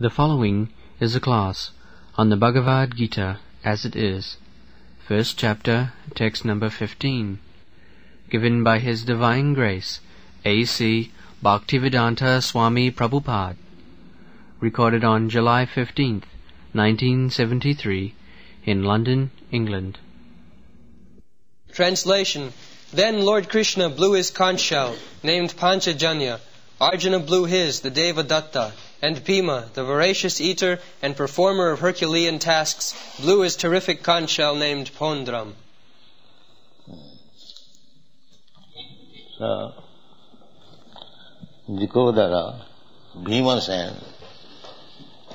The following is a class on the Bhagavad Gita as it is, first chapter, text number 15, given by His Divine Grace, A.C. Bhaktivedanta Swami Prabhupada, recorded on July 15th, 1973, in London, England. Translation. Then Lord Krishna blew his conch shell, named Panchajanya. Arjuna blew his, the Devadatta, and Bhima, the voracious eater and performer of Herculean tasks, blew his terrific conch shell named Pondram. So, Vikodara, Bhimasen,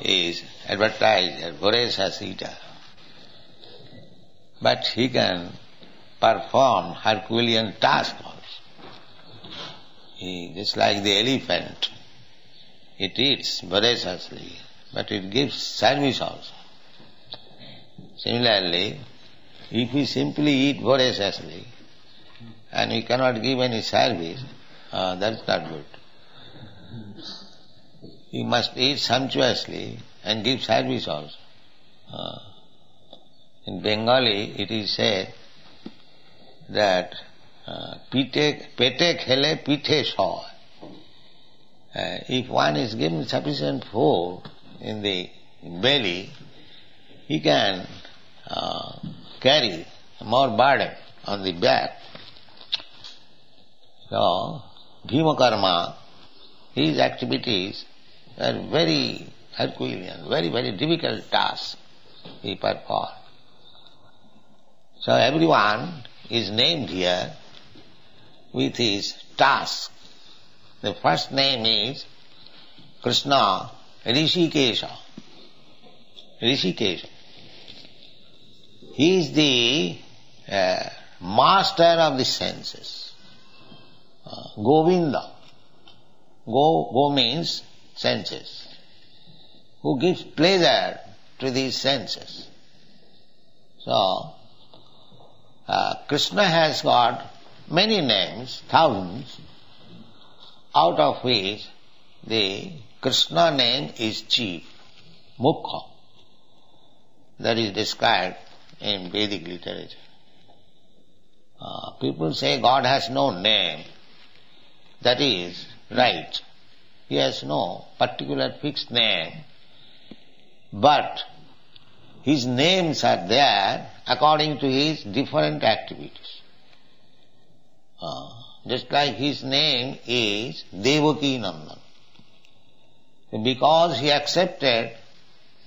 is advertised as voracious eater. But he can perform Herculean tasks also. Just like the elephant, it eats voraciously, but it gives service also. Similarly, if we simply eat voraciously and we cannot give any service, that's not good. You must eat sumptuously and give service also. In Bengali it is said that pete khele pithe soy. If one is given sufficient food in the belly, he can carry more burden on the back. So, Bhima Karma, his activities are very Herculean, very, very difficult tasks he performed. So everyone is named here with his task. The first name is Krishna Rishikesha. Rishikesha. He is the master of the senses. Govinda. Go means senses. Who gives pleasure to these senses. So, Krishna has got many names, thousands, out of which the Krishna name is chief, Mukha. That is described in Vedic literature. People say God has no name. That is right. He has no particular fixed name. But his names are there according to his different activities. Just like his name is Devaki Nandan. Because he accepted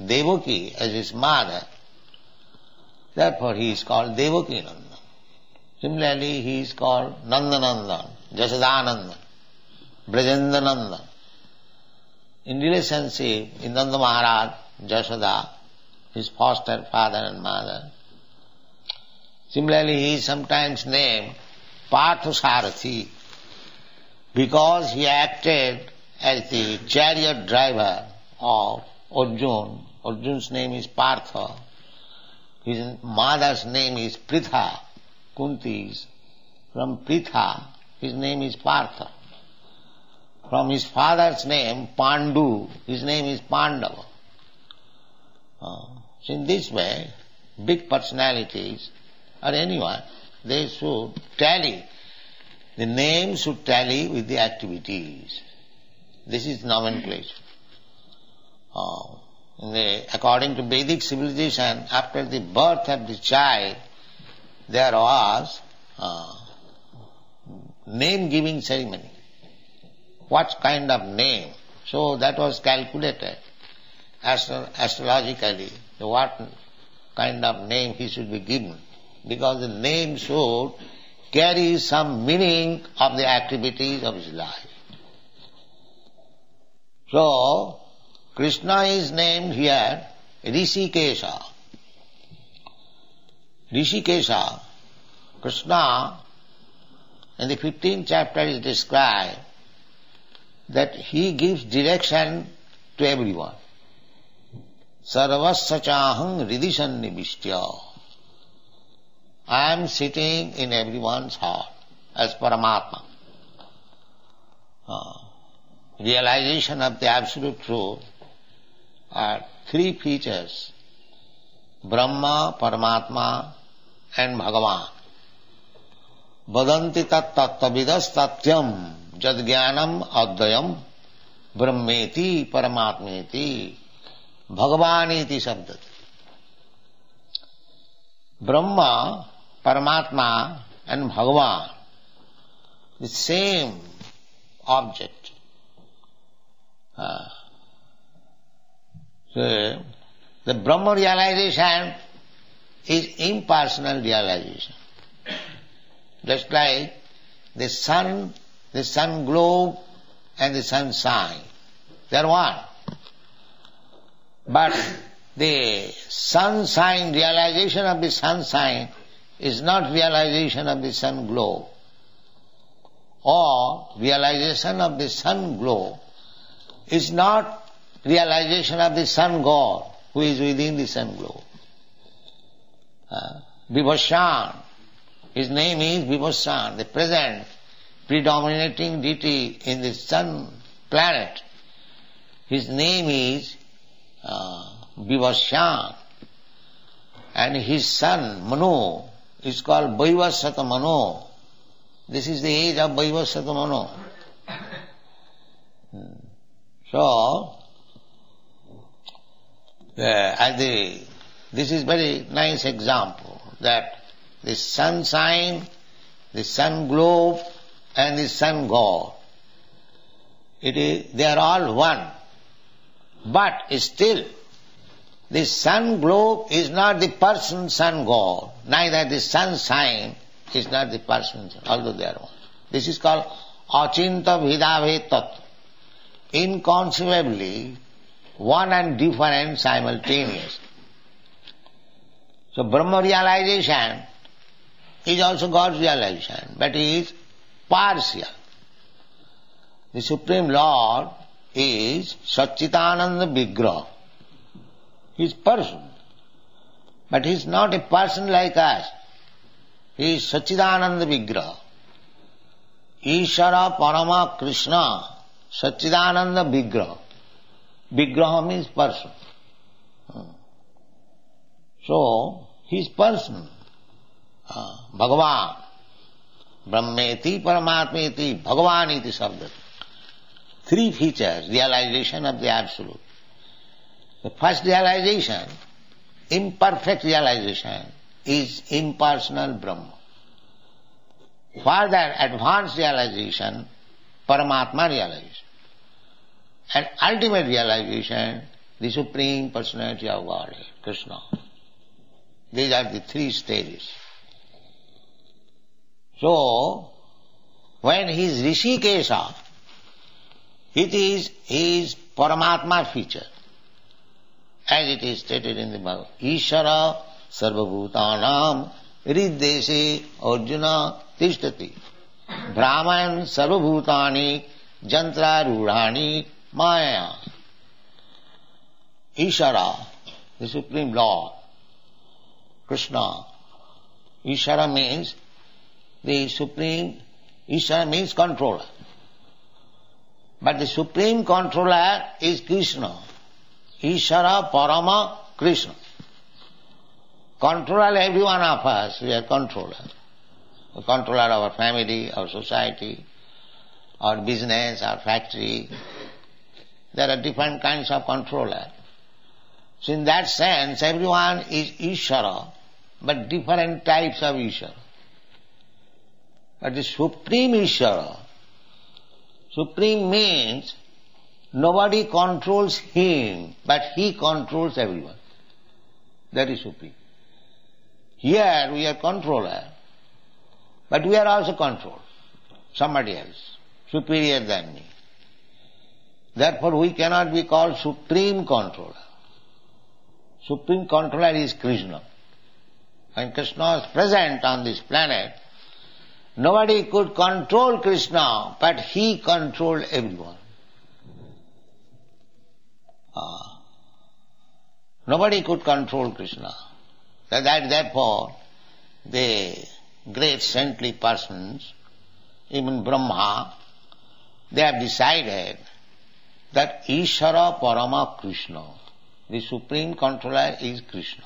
Devaki as his mother, therefore he is called Devaki Nandan. Similarly, he is called Nandanandan, Jasodanandan, Brajendanandan. In relationship with Nanda Maharaj, Jasoda, his foster father and mother. Similarly, he is sometimes named Parthasarathi because he acted as the chariot driver of Arjuna. Arjuna's name is Partha. His mother's name is Pritha, Kunti's. From Pritha, his name is Partha. From his father's name, Pandu, his name is Pandava. So in this way, big personalities or anyone, they should tally. The name should tally with the activities. This is nomenclature. According to Vedic civilization, after the birth of the child, there was name-giving ceremony. What kind of name? So that was calculated astrologically, what kind of name he should be given. Because the name should carry some meaning of the activities of his life. So, Krishna is named here Rishikesha. Rishikesha, Krishna, in the 15th chapter is described that he gives direction to everyone. Sarvasya chaham ridishan nibishtya. I am sitting in everyone's heart as Paramatma. Realization of the absolute truth are three features: Brahma, Paramatma and Bhagavan. Vadanti tat tattvavidas tatyam jad jnanam advayam brahmeti paramatmeti bhagavaniti sabdati. Brahma, Paramatma and Bhagavan, the same object. So, the Brahma realization is impersonal realization. Just like the sun globe and the sun sign, they are one. But the sun sign, realization of the sun sign is not realization of the sun globe. Or realization of the sun globe is not realization of the sun god who is within the sun globe. Vibhashan, his name is Vibhashan, the present predominating deity in the sun planet. His name is Vibhashan, and his son Manu is called Vaivasvata Manu. This is the age of Vaivasvata Manu. So, this is very nice example that the sun sign, the sun globe and the sun god, they are all one. But still, the sun globe is not the person sun god, neither the sun sign is not the person, although they are one. This is called achinta bhedabhed tattva. Inconceivably, one and different simultaneously. So Brahma realization is also God's realization, but it is partial. The Supreme Lord is Satchitananda Vigraha. He is person, but he is not a person like us. He is Satchitananda Vigraha. Ishara Parama Krishna, Satchitananda Vigraha. Vigraha means person. So, he is person. Bhagavan. Brahmeti Paramatmeti Bhagavaniti Sabdati. Three features, realization of the Absolute. The first realization, imperfect realization, is impersonal Brahma. Further advanced realization, Paramatma realization. And ultimate realization, the Supreme Personality of Godhead, Krishna. These are the three stages. So, when he is Rishikesha, it is his Paramatma feature, as it is stated in the Bhagavad. Ishara sarvabhutanam riddeshe arjuna tishtati brahman sarvabhutani jantra rudhani maya. Ishara, the Supreme Lord, Krishna. Ishara means the Supreme, Ishara means controller. But the Supreme Controller is Krishna. Ishara Parama Krishna. Controller every one of us, we are controller. The controller of our family, our society, our business, our factory. There are different kinds of controller. So in that sense, everyone is Ishara, but different types of Ishara. But the Supreme Ishara, Supreme means nobody controls him, but he controls everyone. That is Supreme. Here we are controller, but we are also controlled. Somebody else, superior than me. Therefore we cannot be called Supreme Controller. Supreme Controller is Krishna. When Krishna is present on this planet, nobody could control Krishna, but he controlled everyone. Nobody could control Krishna. Therefore, the great saintly persons, even Brahma, they have decided that Ishara Parama Krishna. The supreme controller is Krishna.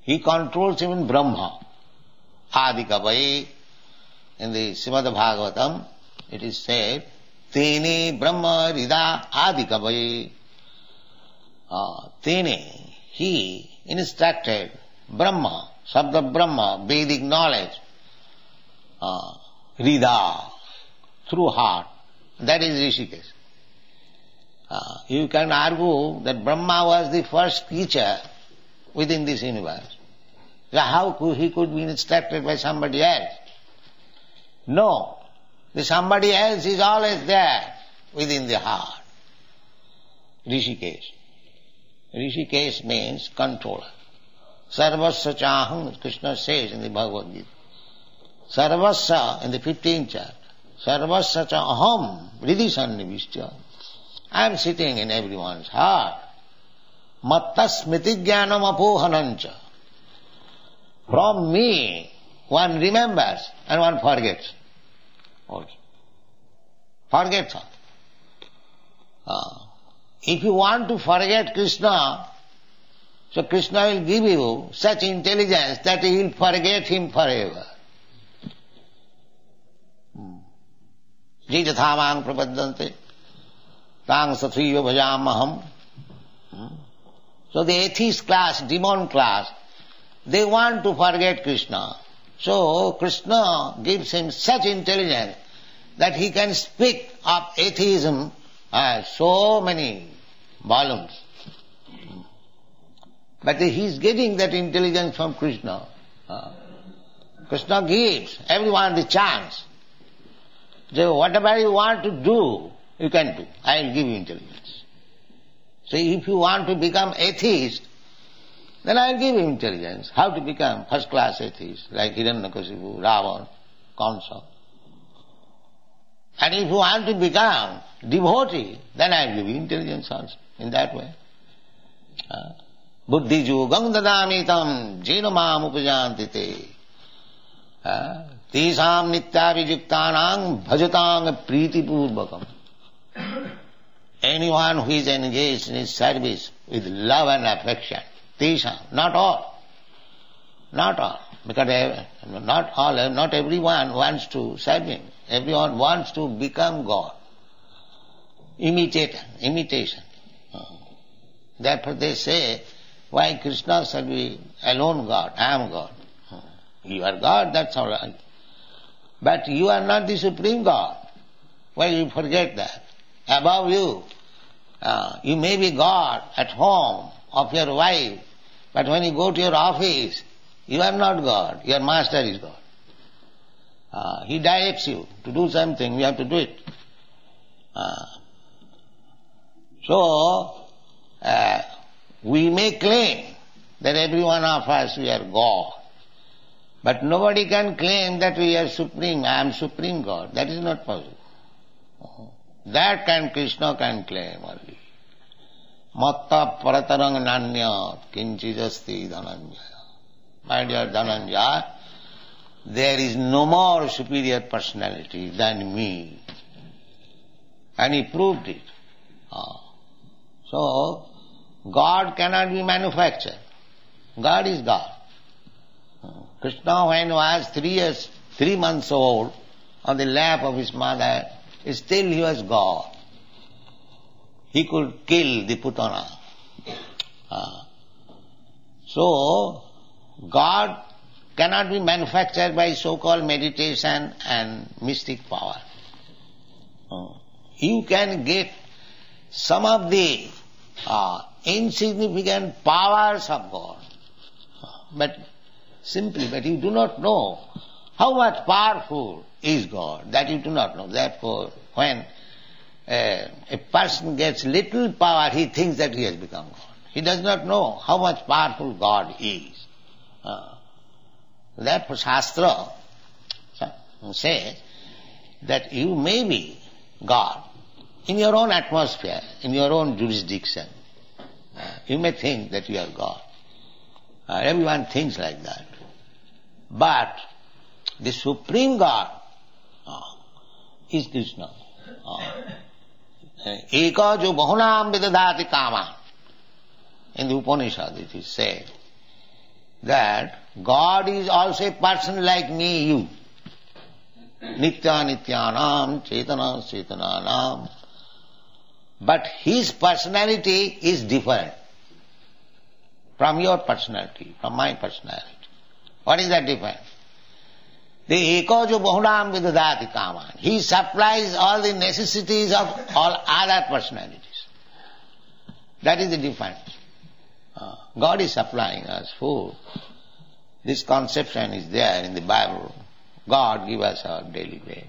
He controls even Brahma. Adikavai. In the Srimad Bhagavatam, it is said, Tene Brahma Rida Adikavai. Tene, he instructed Brahma, Sabda Brahma, Vedic knowledge, Rida, through heart. That is Rishikesh. You can argue that Brahma was the first teacher within this universe. So how he could be instructed by somebody else? No. The somebody else is always there within the heart. Rishikesh. Rishikesh means controller. Sarvasya chaham, Krishna says in the Bhagavad Gita. Sarvasya, in the 15th chapter. Sarvasya chaham, Riddhi sannivishya. I am sitting in everyone's heart. Matta smriti jnanam apohanancha. From me, one remembers and one forgets. Also. Forgets all. If you want to forget Krishna, so Krishna will give you such intelligence that you will forget him forever. Jijathamang prapaddante. Tang sathriya bhajamaham. So the atheist class, demon class, they want to forget Krishna. So Krishna gives him such intelligence that he can speak of atheism so many volumes. But he is getting that intelligence from Krishna. Krishna gives everyone the chance. So whatever you want to do, you can do. I will give you intelligence. So if you want to become atheist, then I will give you intelligence. How to become first-class atheist, like Hiranyakasipu, Ravana, Kamsa. And if you want to become devotee, then I will give you intelligence also, in that way. Buddhi yogam dadamitam jena mam upajantite. Tisam nityavijuktanang bhajatang priti purvakam. Anyone who is engaged in his service with love and affection, tisam, not all. Not all. Because not everyone wants to serve him. Everyone wants to become God. Imitation. Therefore they say, why Krishna shall be alone God? I am God. You are God, that's all right. But you are not the supreme God. Why you forget that? Above you, you may be God at home of your wife, but when you go to your office, you are not God. Your master is God. He directs you to do something, you have to do it. So, we may claim that every one of us we are God. But nobody can claim that we are supreme, I am supreme God. That is not possible. That Krishna can claim only. Matta paratarang nanya kinchijasti dhananjaya. My dear Dhananjaya, there is no more superior personality than me. And he proved it. So, God cannot be manufactured. God is God. Krishna, when he was 3 months old, on the lap of his mother, still he was God. He could kill the Putana. So, God cannot be manufactured by so-called meditation and mystic power. You can get some of the insignificant powers of God, but you do not know how much powerful is God, that you do not know. Therefore, when a person gets little power, he thinks that he has become God. He does not know how much powerful God is. Therefore, Shastra says that you may be God in your own atmosphere, in your own jurisdiction. You may think that you are God. Everyone thinks like that. But the Supreme God is Krishna. Eka jo bahunam vidadhati kama. in the Upanishad it is said that God is also a person like me, you. Nitya nityanam, chetana chetananam. But his personality is different from your personality, from my personality. What is that difference? The eko jo bahunam vidadati kaman. He supplies all the necessities of all other personalities. That is the difference. God is supplying us food. This conception is there in the Bible. God give us our daily bread.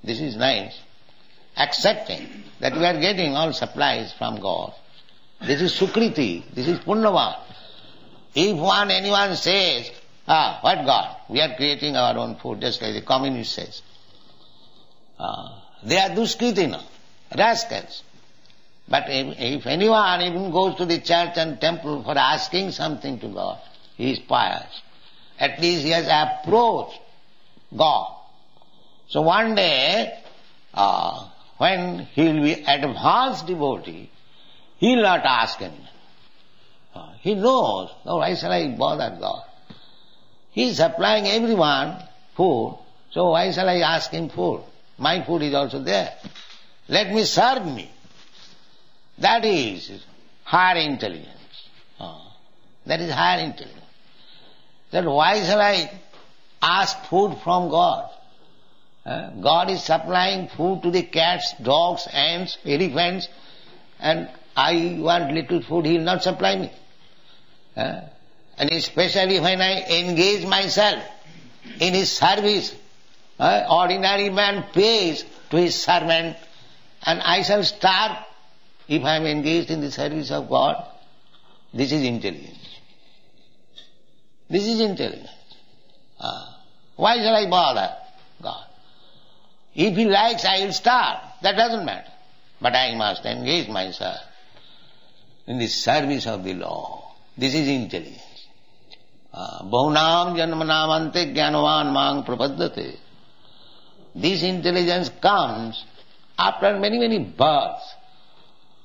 This is nice. Accepting that we are getting all supplies from God. This is Sukriti, this is Punnavan. If anyone says, what God? We are creating our own food, just like the communist says. They are Duskritina, rascals. But if anyone even goes to the church and temple for asking something to God, he is pious. At least he has approached God. So one day, when he will be advanced devotee, he will not ask anyone. He knows, why shall I bother God? He is supplying everyone food, so why shall I ask him food? My food is also there. Let me serve me. That is higher intelligence. That is higher intelligence. That why shall I ask food from God? God is supplying food to the cats, dogs, ants, elephants, and I want little food, he will not supply me. And especially when I engage myself in his service, ordinary man pays to his servant, and I shall starve if I am engaged in the service of God. This is intelligence. This is intelligence. Why shall I bother God? If he likes, I will starve. That doesn't matter. But I must engage myself in the service of the Lord. This is intelligence. Bahunam janmanamante jnanavan mang prapaddate. This intelligence comes after many, many births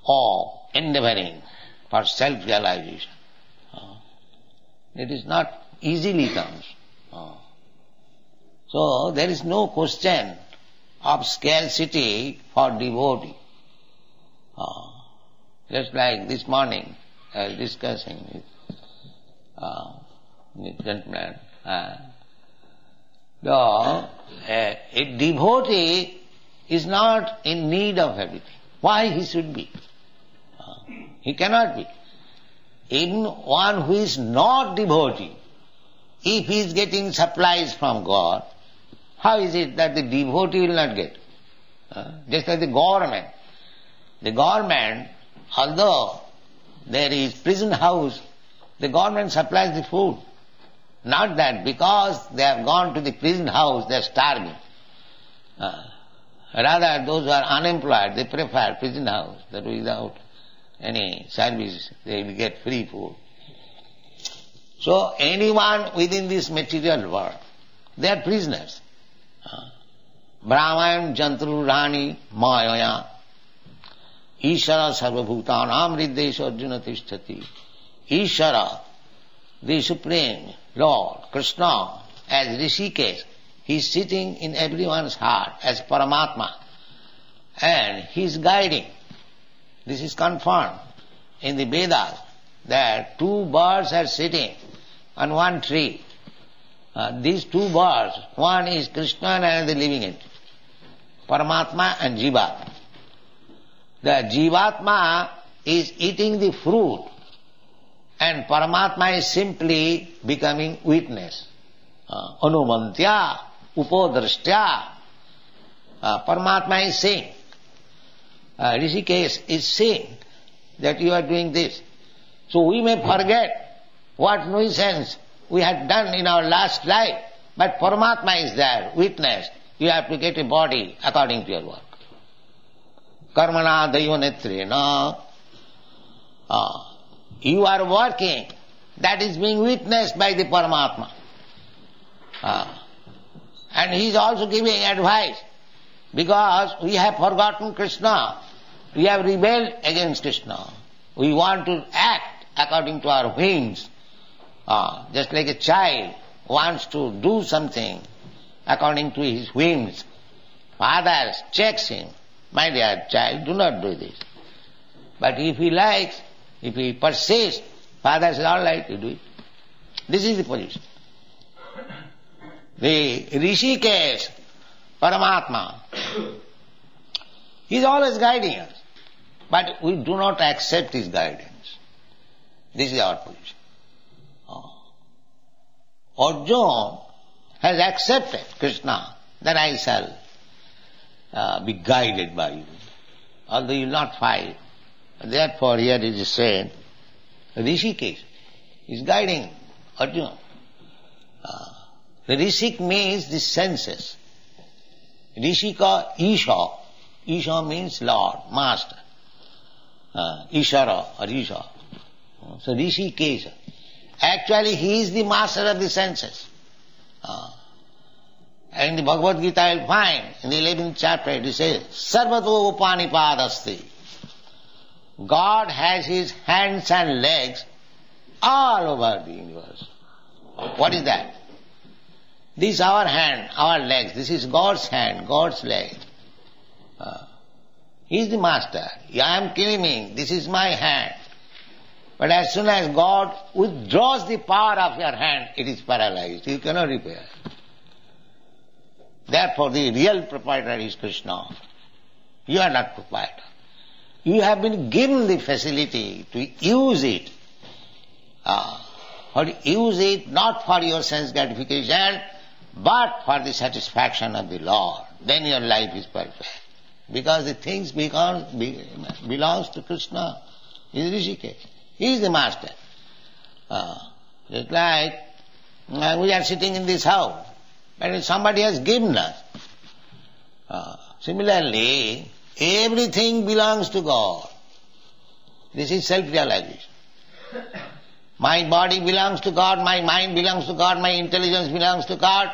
of endeavoring for self-realization. It is not easily comes. So there is no question of scarcity for devotee. Just like this morning I was discussing with gentleman. A devotee is not in need of everything. Why he should be? He cannot be. Even one who is not devotee, if he is getting supplies from God, how is it that the devotee will not get? Just like the government. The government, although there is prison house, the government supplies the food. Not that because they have gone to the prison house, they are starving. Rather, those who are unemployed, they prefer prison house, that without any service, they will get free food. So, anyone within this material world, they are prisoners. Brahman jantru rani mayaya Ishara sarvabhutanam riddesha arjuna tishtati. Ishara, the Supreme Lord, Krishna, as Rishikesh, he is sitting in everyone's heart as Paramatma, and he is guiding. This is confirmed in the Vedas that two birds are sitting on one tree. These two birds, one is Krishna and another living entity, Paramatma and Jivatma. The Jivatma is eating the fruit and Paramatma is simply becoming witness. Anumantya, upodrashtya. Paramatma is saying, Rishikesh is saying that you are doing this. So we may forget what nuisance we had done in our last life, but Paramatma is there, witness. You have to get a body according to your work. Karmana daiva netrena. You are working. That is being witnessed by the Paramatma. And he is also giving advice. Because we have forgotten Krishna. We have rebelled against Krishna. We want to act according to our whims. Just like a child wants to do something according to his whims. Father checks him, my dear child, do not do this. But if he likes, if he persists, father says, all right, you do it. This is the position. The Rishikesh, Paramatma, he is always guiding us. But we do not accept his guidance. This is our position. Arjuna has accepted Krishna, that I shall be guided by you, although you will not fight. Therefore here it is said, Rishikesh is guiding Arjuna. The Rishik means the senses. Rishika, Isha. Isha means Lord, Master. Ishara or Isha. So Rishikesh. Actually he is the master of the senses. And in the Bhagavad Gita you will find, in the 11th chapter it says, Sarvato Upanipadasti. God has his hands and legs all over the universe. What is that? This is our hand, our legs. This is God's hand, God's leg. He is the master. I am claiming, this is my hand. But as soon as God withdraws the power of your hand, it is paralyzed. You cannot repair. Therefore the real proprietor is Krishna. You are not proprietor. You have been given the facility to use it. Use it not for your sense gratification, but for the satisfaction of the Lord. Then your life is perfect. Because the things belongs to Krishna. He is Rishikesh. He is the master. Just like we are sitting in this house, but somebody has given us. Similarly, everything belongs to God. This is self-realization. My body belongs to God, my mind belongs to God, my intelligence belongs to God.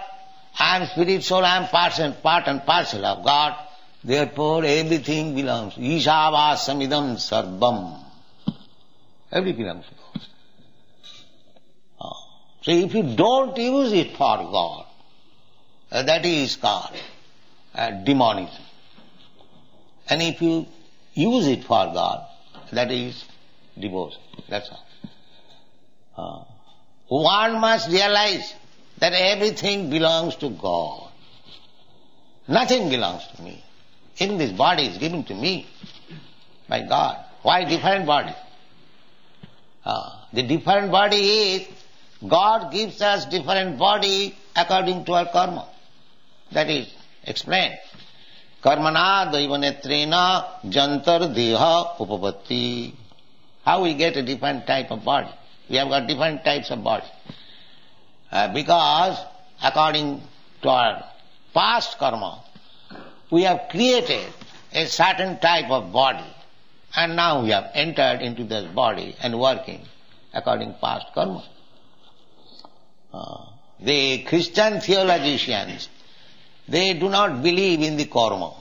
I am spirit, soul, I am part and parcel of God. Therefore everything belongs. Ishavāsamidam sarvam. Everything belongs to God. So if you don't use it for God, that is called demonism. And if you use it for God, that is devotion. That's all. One must realize that everything belongs to God. Nothing belongs to me. Even this body is given to me by God. Why different body? The different body is, God gives us different body according to our karma. That is explained. Karmana daivanetrena jantar deha upapatti. How we get a different type of body? We have got different types of body. Because according to our past karma, we have created a certain type of body, and now we have entered into this body and working according to past karma. The Christian theologians, they do not believe in the karma.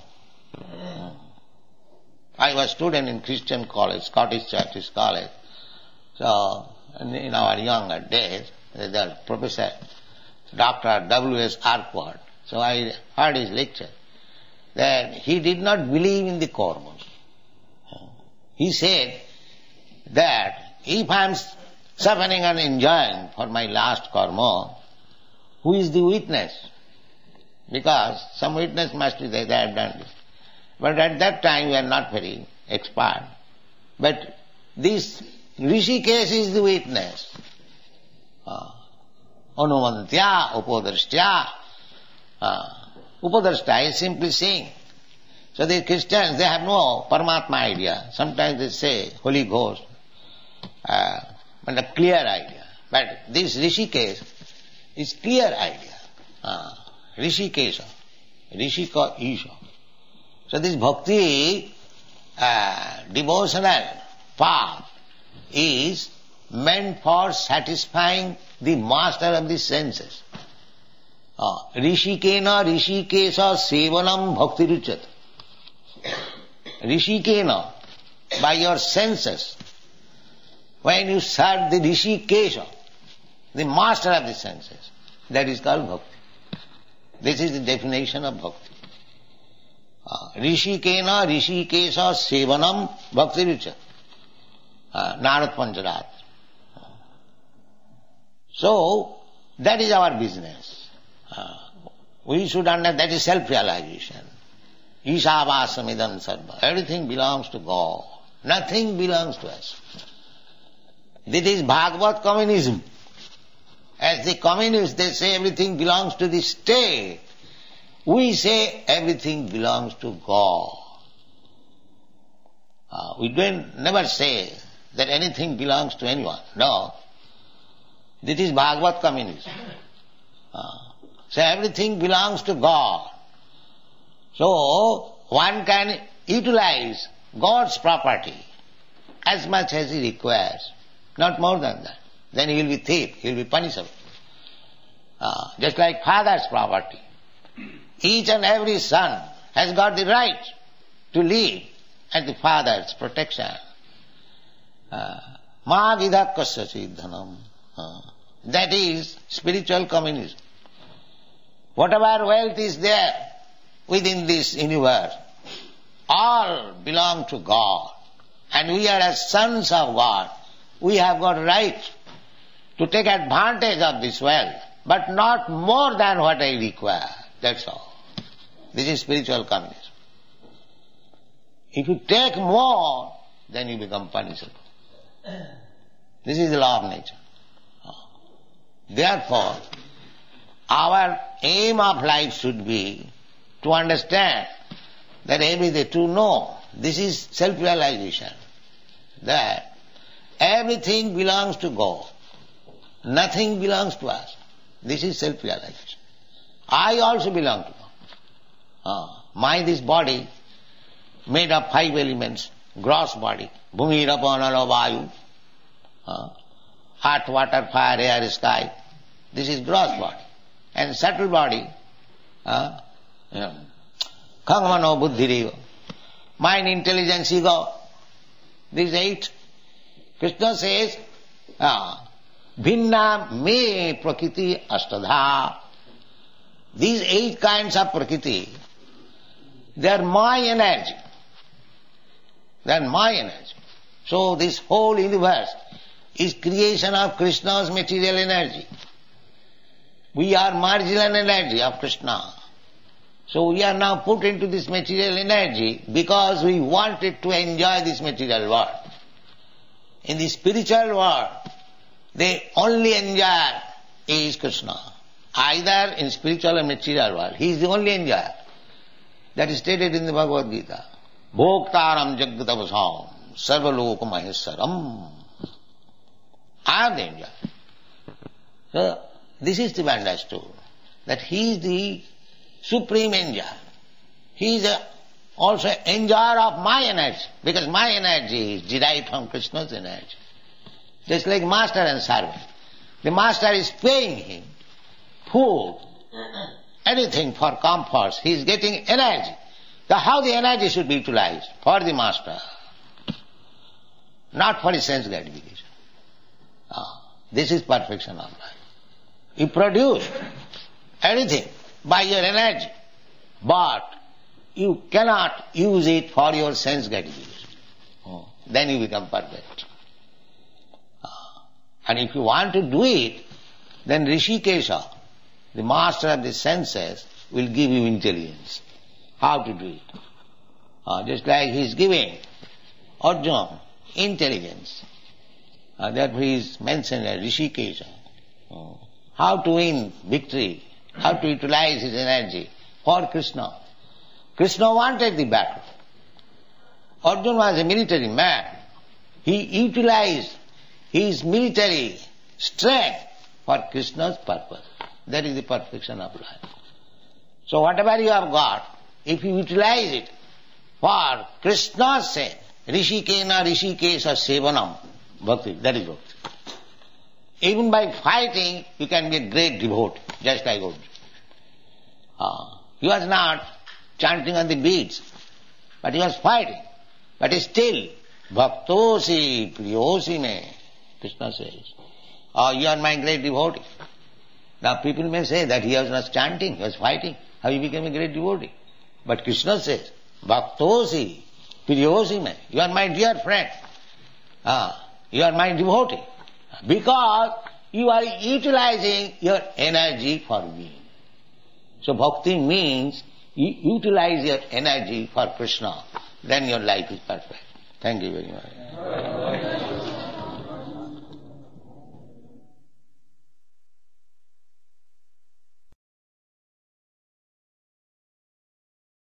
I was a student in Christian college, Scottish Church College. So, in our younger days, the professor, Dr. W.S. Arkward, so I heard his lecture, that he did not believe in the karma. He said that if I am suffering and enjoying for my last karma, who is the witness? Because some witness must be there, they have done this. But at that time we are not very expert. But this Rishikesh is the witness. Anumantya, upadrashtya. Upadrashta is simply seeing. So the Christians, they have no Paramatma idea. Sometimes they say Holy Ghost, but a clear idea. But this Rishikesh is clear idea. Rishikesha, Rishika Isha. So this bhakti, devotional path is meant for satisfying the master of the senses. Rishikena Rishikesha Sevanam Bhakti Ruchat. Rishikena, by your senses, when you serve the Rishikesha, the master of the senses, that is called bhakti. This is the definition of bhakti. Rishikena Rishikesha Sevanam Bhakti Richa. Narad Pancharat. So, that is our business. We should understand that is self-realization. Ishavāsamidam sarva. Everything belongs to God. Nothing belongs to us. This is Bhagavad communism. As the communists, they say everything belongs to the state. We say everything belongs to God. We never say that anything belongs to anyone. No. This is Bhagavad communism. So everything belongs to God. So one can utilize God's property as much as he requires, not more than that. Then he will be thief, he will be punishable. Just like father's property. Each and every son has got the right to live at the father's protection. Ma vidhakkasya siddhanam. That is spiritual communism. Whatever wealth is there within this universe, all belong to God. And we are as sons of God. We have got right to take advantage of this wealth, but not more than what I require. That's all. This is spiritual communism. If you take more, then you become punishable. This is the law of nature. Therefore, our aim of life should be to understand that everything, to know, this is self-realization, that everything belongs to God. Nothing belongs to us. This is self-realization. I also belong to God. This body, made of 5 elements, gross body, bhumi, rapa, nala, vayu, earth, water, fire, air, sky. This is gross body. And subtle body, khamano, buddhireva, mind, intelligence, ego, these 8. Krishna says, bhinna me prakriti ashtadha. These 8 kinds of prakriti, they are my energy. They are my energy. So this whole universe is creation of Krishna's material energy. We are marginal energy of Krishna. So we are now put into this material energy because we wanted to enjoy this material world. In the spiritual world, the only enjoyer is Krishna. Either in spiritual or material world, he is the only enjoyer. That is stated in the Bhagavad Gita. Bhoktaram jagatavasam sarvaloka maheswaram. I am the enjoyer. So, this is to be understood, that he is the supreme enjoyer. He is also enjoyer of my energy, because my energy is derived from Krishna's energy. Just like master and servant. The master is paying him food, anything for comforts. He is getting energy. So how the energy should be utilized? For the master, not for his sense gratification. This is perfection of life. You produce anything by your energy, but you cannot use it for your sense gratification. Then you become perfect. And if you want to do it, then Rishikesha, the master of the senses, will give you intelligence. How to do it. Just like he is giving Arjuna intelligence. Therefore he is mentioned as Rishikesha. How to win victory, how to utilize his energy for Krishna. Krishna wanted the battle. Arjuna was a military man. He utilized his military strength for Krishna's purpose. That is the perfection of life. So whatever you have got, if you utilize it for Krishna's sake, Rishikena Rishikesha Sevanam, bhakti, that is bhakti. Even by fighting, you can be a great devotee, just like Arjuna. He was not chanting on the beads, but he was fighting. But still, bhaktosi priyosi me, Krishna says. Oh, you are my great devotee. Now people may say that he was not chanting, he was fighting. How he became a great devotee? But Krishna says, Bhaktosi, Priyosi me, you are my dear friend. You are my devotee. Because you are utilizing your energy for me. So bhakti means you utilize your energy for Krishna. Then your life is perfect. Thank you very much.